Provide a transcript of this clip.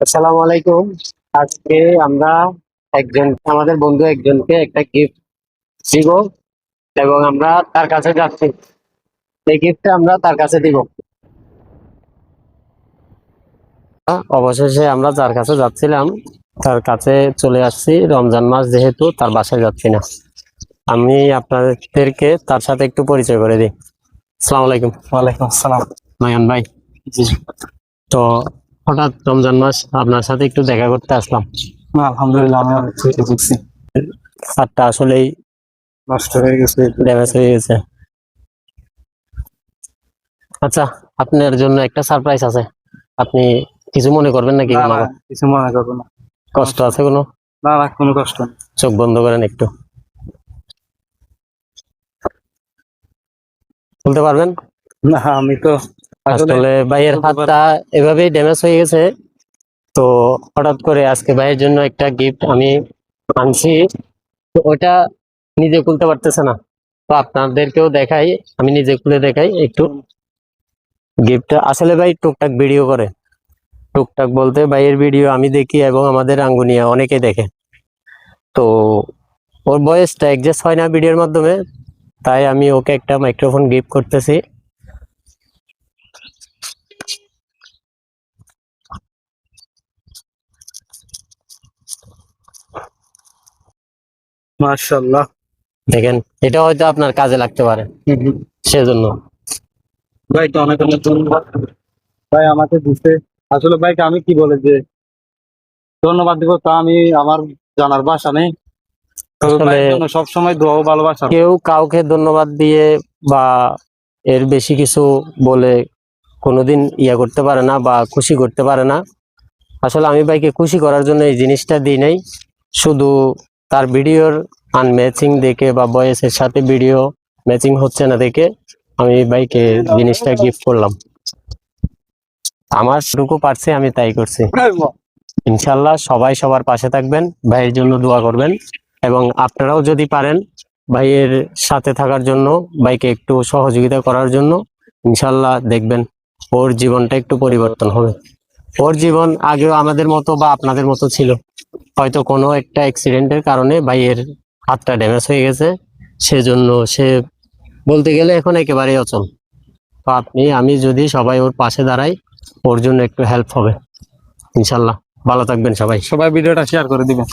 আসসালামু আলাইকুম। আজকে আমরা আমাদের বন্ধু একজনকে একটা গিফট দিব এবং আমরা তার কাছে যাচ্ছি। এই গিফটটা আমরা তার কাছে দিব। অবশেষে আমরা যার কাছে যাচ্ছিলাম তার কাছে চলে আসছি। রমজান মাস যেহেতু তার বাসায় যাচ্ছি না, আমি আপনাদেরকে তার সাথে একটু পরিচয় করে দিই। আসসালামু আলাইকুম। ওয়ালাইকুম আসসালাম। নয়ন ভাই, জি, তো হঠাৎ রমজান মাস আপনার সাথে একটু দেখা করতে আসলাম। না আলহামদুলিল্লাহ আমি অনেক খুশি বুঝছি। শার্টটা আসলেই নষ্ট হয়ে গেছে। ড্যামেজ হয়ে গেছে। আচ্ছা, আপনার জন্য একটা সারপ্রাইজ আছে। আপনি কিছু মনে করবেন নাকি? না কোনো না, কিছু মনে করবো না। কষ্ট আছে কোনো? না না, কোনো কষ্ট নেই। চোখ বন্ধ করেন, একটু বলতে পারবেন? না আমি তো আসলে আসলে ভাইয়ের হাতটা এভাবেই ড্যামেজ হয়ে গেছে। তো হঠাৎ করে আজকে ভাইয়ের জন্য একটা গিফট আমি আনছি, তো ওটা নিজে খুলতে পারতেছে না। তো আপনাদেরকেও দেখাই, আমি নিজে খুলে দেখাই একটু। গিফটটা আসলে ভাই টুকটাক ভিডিও করে। টুকটাক বলতে ভাইয়ের ভিডিও আমি দেখি এবং আমাদের আঙ্গুনিয়া অনেকে দেখে। তো ওর ভয়েসটা অ্যাডজাস্ট হয় না ভিডিওর মাধ্যমে, তাই আমি ওকে একটা মাইক্রোফোন গিফট করতেছি। মাশাআল্লাহ। দেখেন, এটা হয়তো আপনার কাজে লাগতে পারে, সেজন্য। ভাই তো অনেক অনেক ধন্যবাদ। ভাই আমাকে দিতে আসলে ভাইকে আমি কি বলে যে ধন্যবাদ দিব তা আমি আমার জানার ভাষা নেই। তবে আসলে ভাইয়ের জন্য সবসময় দোয়া ও ভালোবাসা। কেউ কাউকে ধন্যবাদ দিয়ে বা এর বেশি কিছু বলে কোনোদিন করতে পারে না বা খুশি করতে পারে না। আসলে আমি ভাইকে খুশি করার জন্য এই জিনিসটা দিই নাই, শুধু তার ভিডিওর আনম্যাচিং দেখে বা ভয়েসের সাথে ভিডিও ম্যাচিং হচ্ছে না দেখে আমি ভাইকে জিনিসটা গিফট করলাম। আমার যেটুকু পারছি আমি তাই করছি। ইনশাল্লাহ সবাই সবার পাশে থাকবেন, ভাইয়ের জন্য দোয়া করবেন এবং আপনারাও যদি পারেন ভাইয়ের সাথে থাকার জন্য, ভাইকে একটু সহযোগিতা করার জন্য, ইনশাল্লাহ দেখবেন ওর জীবনটা একটু পরিবর্তন হবে। ওর জীবন আগেও আমাদের মতো বা আপনাদের মতো ছিল, হয়তো কোনো একটা অ্যাক্সিডেন্টের কারণে ভাইয়ের হাতটা ড্যামেজ হয়ে গেছে, সেজন্য সে বলতে গেলে এখন একেবারেই অচল। তো আমি যদি সবাই ওর পাশে দাঁড়াই, ওর জন্য একটু হেল্প হবে ইনশাল্লাহ। ভালো থাকবেন সবাই। সবাই ভিডিওটা শেয়ার করে দিবেন।